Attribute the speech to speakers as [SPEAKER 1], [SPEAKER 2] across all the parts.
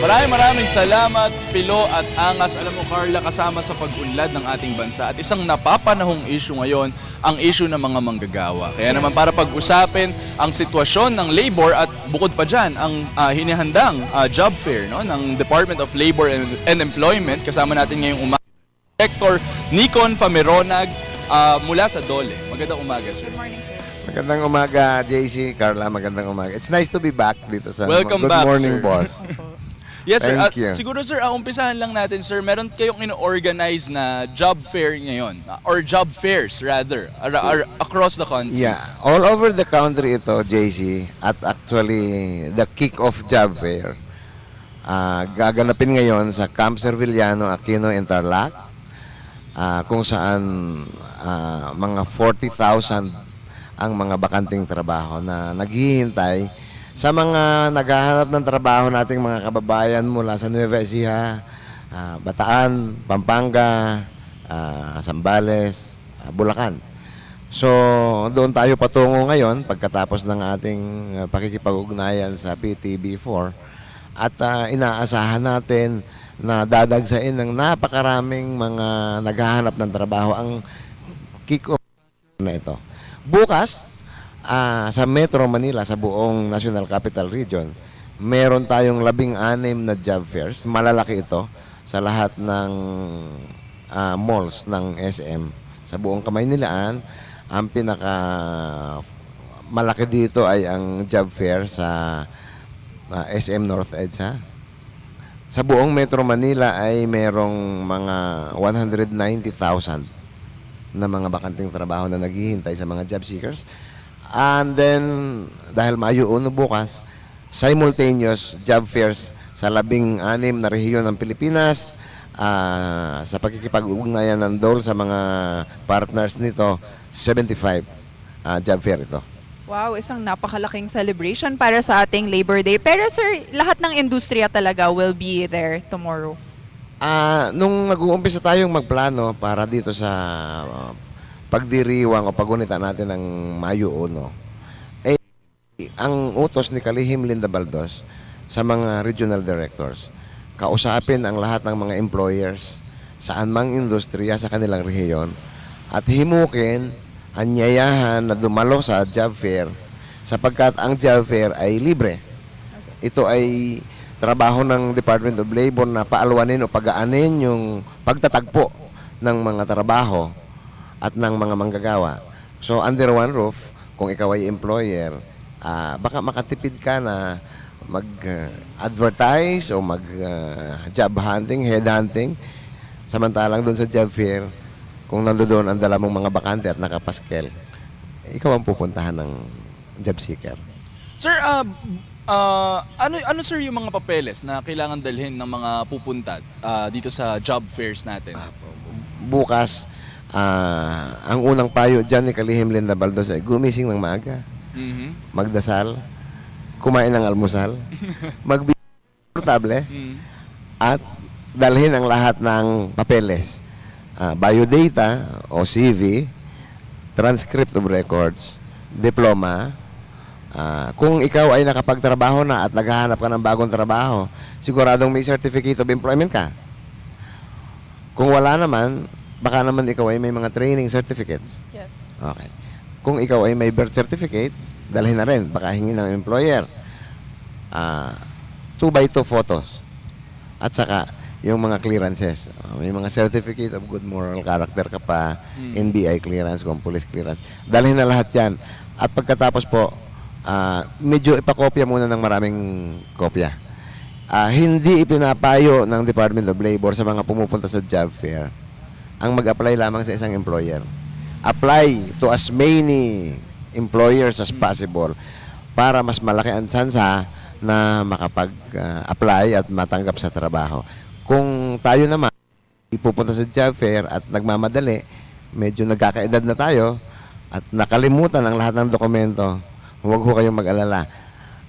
[SPEAKER 1] Maraming salamat, Pilo at Angas. Alam mo, Carla, kasama sa pag-unlad ng ating bansa at isang napapanahong issue ngayon, ang issue ng mga manggagawa. Kaya naman para pag-usapin ang sitwasyon ng labor at bukod pa dyan, ang hinihandang job fair ng Department of Labor and Employment, kasama natin ngayong umaga, Director Nikon Fameronag mula sa DOLE. Magandang umaga, sir.
[SPEAKER 2] Good morning, sir.
[SPEAKER 3] Magandang umaga, JC, Carla, magandang umaga. It's nice to be back dito sa
[SPEAKER 1] Welcome
[SPEAKER 3] Good
[SPEAKER 1] back,
[SPEAKER 3] Morning,
[SPEAKER 1] sir.
[SPEAKER 3] Boss.
[SPEAKER 1] Yes, sir.
[SPEAKER 3] Thank you.
[SPEAKER 1] Siguro, sir, umpisahan lang natin, sir. Meron kayong ino-organize na job fair ngayon, or job fairs, rather, across the country.
[SPEAKER 3] Yeah, all over the country ito, JC, at actually the kick-off job fair. Gaganapin ngayon sa Camp Serviliano, Aquino, Tarlac, kung saan mga 40,000 ang mga bakanting trabaho na naghihintay sa mga naghahanap ng trabaho nating mga kababayan mula sa Nueva Ecija, Bataan, Pampanga, Zambales, Bulacan. So, doon tayo patungo ngayon pagkatapos ng ating pakikipag-ugnayan sa PTB4 at inaasahan natin na dadagsain ng napakaraming mga naghahanap ng trabaho ang kick-off na ito. Bukas, sa Metro Manila, sa buong National Capital Region, meron tayong 16 na job fairs. Malalaki ito sa lahat ng malls ng SM. Sa buong Kamaynilaan, ang pinaka malaki dito ay ang job fair sa SM North EDSA. Sa buong Metro Manila ay merong mga 190,000 na mga bakanting trabaho na naghihintay sa mga job seekers. And then, dahil Mayo 1 bukas, simultaneous job fairs sa 16 na rehiyon ng Pilipinas, sa pagkikipag-ugnayan ng DOLE sa mga partners nito, 75 job fair ito.
[SPEAKER 2] Wow, isang napakalaking celebration para sa ating Labor Day. Pero sir, lahat ng industriya talaga will be there tomorrow.
[SPEAKER 3] Nung nag-uumpisa tayong magplano para dito sa pagdiriwang o pagunita natin ng Mayo 1, ang utos ni Kalihim Linda Baldos sa mga regional directors, kausapin ang lahat ng mga employers saan mang industriya sa kanilang rehiyon at himukin, anyayahan na dumalo sa job fair sapagkat ang job fair ay libre. Ito ay trabaho ng Department of Labor na paalwanin o pagaanin yung pagtatagpo ng mga trabaho at ng mga manggagawa. So under one roof, kung ikaw ay employer, baka makatipid ka na mag-advertise o mag-job hunting, head hunting. Samantalang doon sa job fair, kung nandoon ang dala mong mga bakante at nakapaskel, ikaw ang pupuntahan ng job seeker.
[SPEAKER 1] Sir, ano sir yung mga papeles na kailangan dalhin ng mga pupunta dito sa job fairs natin?
[SPEAKER 3] Bukas, ang unang payo dyan ni Kalihim Linda Baldos ay gumising ng maaga, magdasal, kumain ng almusal, magbiportable, at dalhin ang lahat ng papeles. Biodata o CV, transcript of records, diploma. Kung ikaw ay nakapagtrabaho na at naghahanap ka ng bagong trabaho, siguradong may certificate of employment ka. Kung wala naman, baka naman ikaw ay may mga training certificates.
[SPEAKER 2] Yes.
[SPEAKER 3] Okay. Kung ikaw ay may birth certificate, dalhin na rin, baka hingin ng employer. 2x2 photos. At saka, yung mga clearances. May mga certificate of good moral character ka pa, NBI clearance, kung police clearance. Dalhin na lahat yan. At pagkatapos po, medyo ipakopya muna ng maraming kopya. Hindi ipinapayo ng Department of Labor sa mga pumupunta sa job fair ang mag-apply lamang sa isang employer. Apply to as many employers as possible para mas malaki ang tsansa na makapag-apply at matanggap sa trabaho. Kung tayo naman ipupunta sa job fair at nagmamadali, medyo nagkakaedad na tayo at nakalimutan ang lahat ng dokumento, huwag ho kayong mag-alala.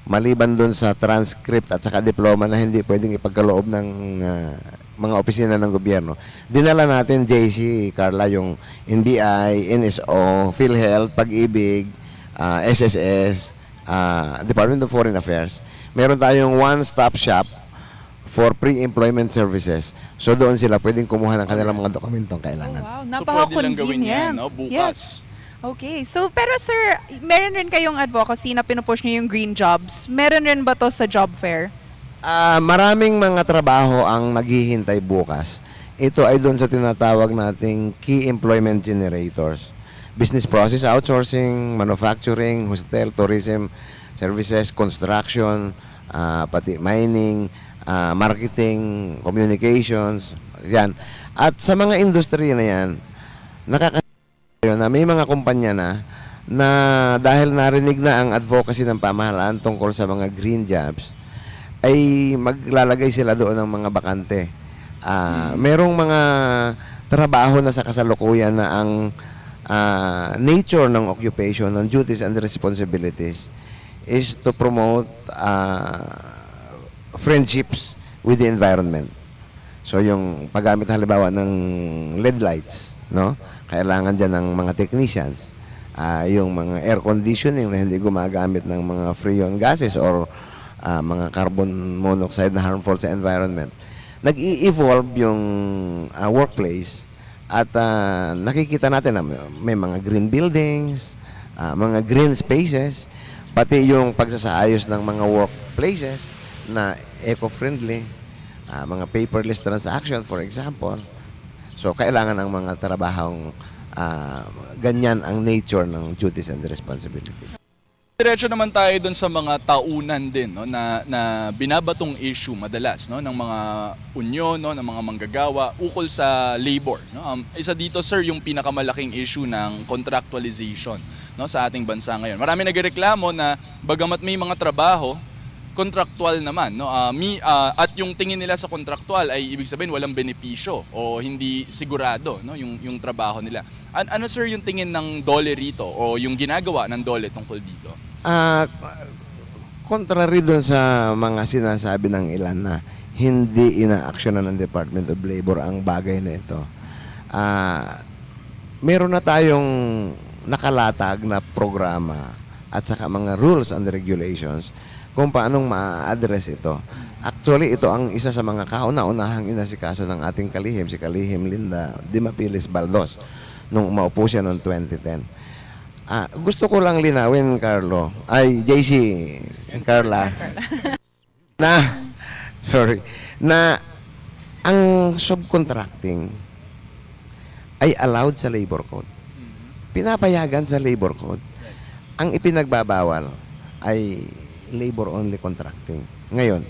[SPEAKER 3] Maliban doon sa transcript at saka diploma na hindi pwedeng ipagkaloob ng mga opisina ng gobyerno, dinala natin, JC, Carla, yung NBI, NSO, PhilHealth, Pag-ibig, SSS, Department of Foreign Affairs. Meron tayong one-stop shop for pre-employment services. So doon sila pwedeng kumuha ng kanilang mga dokumentong kailangan.
[SPEAKER 2] Wow,
[SPEAKER 1] So pwede lang gawin yan,
[SPEAKER 2] napaka-convenient.
[SPEAKER 1] no?
[SPEAKER 2] Yes.
[SPEAKER 1] Bukas.
[SPEAKER 2] Okay. So, pero sir, meron rin kayong advocacy na pinupush niyo yung green jobs. Meron rin ba to sa job fair?
[SPEAKER 3] Maraming mga trabaho ang naghihintay bukas. Ito ay doon sa tinatawag nating key employment generators. Business process outsourcing, manufacturing, hotel, tourism, services, construction, pati mining, marketing, communications, yan. At sa mga industriya na yan, na may mga kumpanya na dahil narinig na ang advocacy ng pamahalaan tungkol sa mga green jobs, ay maglalagay sila doon ng mga bakante. Merong mga trabaho na sa kasalukuyan na ang nature ng occupation, ng duties and responsibilities is to promote friendships with the environment. So yung paggamit halimbawa ng LED lights, no? Kailangan dyan ng mga technicians. Yung mga air conditioning na hindi gumagamit ng mga freon gases or mga carbon monoxide na harmful sa environment. Nag-i-evolve yung workplace at nakikita natin na may mga green buildings, mga green spaces, pati yung pagsasaayos ng mga workplaces na eco-friendly, mga paperless transaction for example. So kailangan ang mga trabahong ganyan ang nature ng duties and responsibilities.
[SPEAKER 1] Diretso naman tayo dun sa mga taunan din, no, na binabatong issue madalas, no, ng mga unyon, no, ng mga manggagawa ukol sa labor, no. Isa dito sir yung pinakamalaking issue ng contractualization, no, sa ating bansa ngayon. Marami nagrereklamo na bagamat may mga trabaho contractual naman, no, at yung tingin nila sa contractual ay ibig sabihin walang benepisyo o hindi sigurado, no, yung trabaho nila. Ano sir yung tingin ng DOLE rito o yung ginagawa ng DOLE tungkol dito?
[SPEAKER 3] Contrary doon sa mga sinasabi ng ilan na hindi ina-actionan ng Department of Labor ang bagay na ito. Meron na tayong nakalatag na programa at saka mga rules and regulations kung paanong ma-address ito. Actually, ito ang isa sa mga kauna-unahang inasikaso ng ating kalihim, si Kalihim Linda Dimapilis Baldos, nung umaupo siya noong 2010. Gusto ko lang linawin, JC, Carla, na ang subcontracting ay allowed sa labor code. Pinapayagan sa labor code. Ang ipinagbabawal ay labor-only contracting. Ngayon,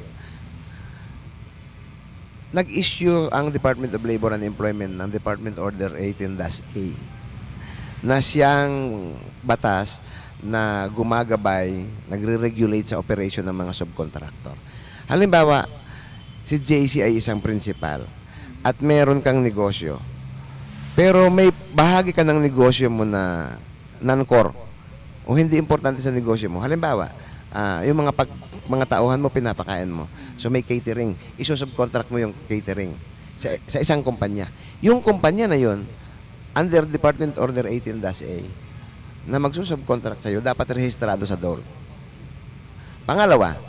[SPEAKER 3] nag-issue ang Department of Labor and Employment ng Department Order 18-A na siyang batas na gumagabay, nagre-regulate sa operation ng mga subcontractor. Halimbawa, si JC ay isang principal at meron kang negosyo. Pero may bahagi ka ng negosyo mo na non-core o hindi importante sa negosyo mo. Halimbawa, yung mga tauhan mo, pinapakain mo. So may catering. Isusubcontract mo yung catering sa isang kumpanya. Yung kumpanya na yun, under Department Order 18-A, na magsusubcontract sa'yo, dapat rehistrado sa DOLE. Pangalawa,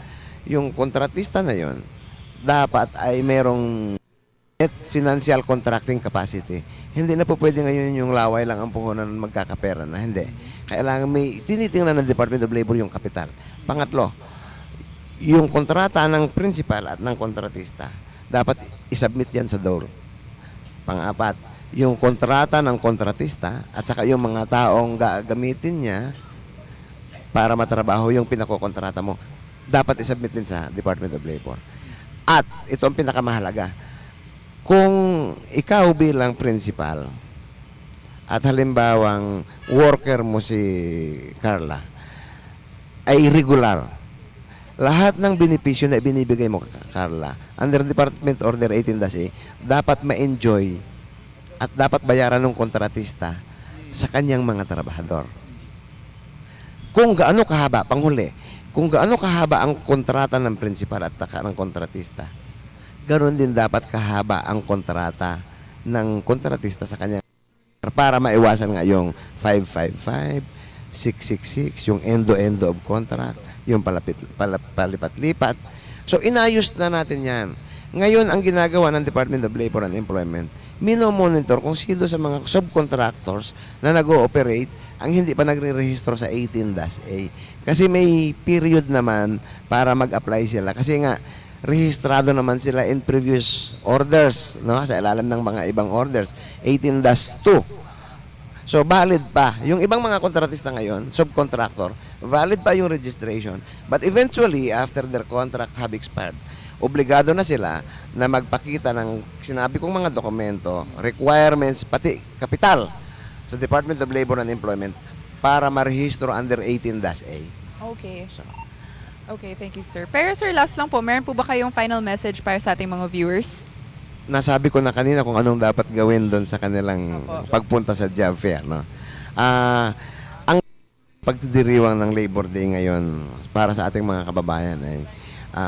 [SPEAKER 3] yung kontratista na yun, dapat ay merong net financial contracting capacity. Hindi na po pwede ngayon yung laway lang ang puhunan magkakapera na. Hindi. Kailangan may tinitingnan ng Department of Labor yung kapital. Pangatlo, yung kontrata ng principal at ng kontratista, dapat isubmit yan sa DOLE. Pang-apat, yung kontrata ng kontratista at saka yung mga taong gagamitin niya para matrabaho yung pinakokontrata mo, dapat isubmit din sa Department of Labor. At ito ang pinakamahalaga, kung ikaw bilang principal at halimbawang worker mo si Carla ay regular, lahat ng benepisyo na binibigay mo, Carla, under Department Order 18-A, dapat ma-enjoy at dapat bayaran ng kontratista sa kanyang mga trabahador. Kung gaano kahaba, panghuli, kung gaano kahaba ang kontrata ng principal at ng kontratista, ganoon din dapat kahaba ang kontrata ng kontratista sa kanya para maiwasan nga yung 555, 666, yung end-to-end of contract, yung palipat-lipat. So inayos na natin yan. Ngayon, ang ginagawa ng Department of Labor and Employment, minomonitor kung sino sa mga subcontractors na nag-ooperate ang hindi pa nagre-rehistro sa 18-A. Kasi may period naman para mag-apply sila. Kasi nga, rehistrado naman sila in previous orders, no? Sa ilalim ng mga ibang orders, 18-2. So, valid pa. Yung ibang mga kontratista ngayon, subcontractor, valid pa yung registration. But eventually, after their contract have expired, obligado na sila na magpakita ng sinabi kong mga dokumento, requirements, pati kapital sa Department of Labor and Employment para marehistro under 18-A.
[SPEAKER 2] Okay. Okay, thank you, sir. Pero sir, last lang po, meron po ba kayong final message para sa ating mga viewers?
[SPEAKER 3] Nasabi ko na kanina kung anong dapat gawin doon sa kanilang
[SPEAKER 2] Opo.
[SPEAKER 3] pagpunta sa job fair, no? Ang pagdiriwang ng Labor Day ngayon para sa ating mga kababayan ay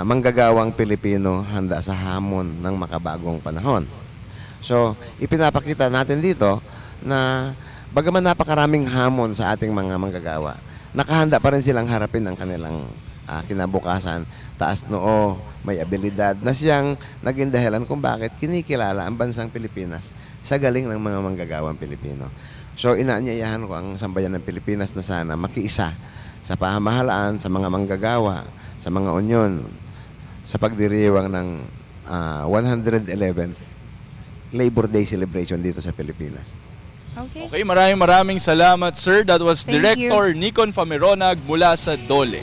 [SPEAKER 3] manggagawang Pilipino handa sa hamon ng makabagong panahon. So, ipinapakita natin dito na bagaman napakaraming hamon sa ating mga manggagawa, nakahanda pa rin silang harapin ang kanilang kinabukasan, taas noo, may abilidad na siyang naging dahilan kung bakit kinikilala ang bansang Pilipinas sa galing ng mga manggagawang Pilipino. So inaanyayahan ko ang sambayan ng Pilipinas na sana makiisa sa pamahalaan, sa mga manggagawa, sa mga unyon, sa pagdiriwang ng 111th Labor Day celebration dito sa Pilipinas.
[SPEAKER 2] Okay.
[SPEAKER 1] Okay, maraming salamat, sir. That was
[SPEAKER 2] Thank you.
[SPEAKER 1] Director Nikon Famironag mula sa DOLE.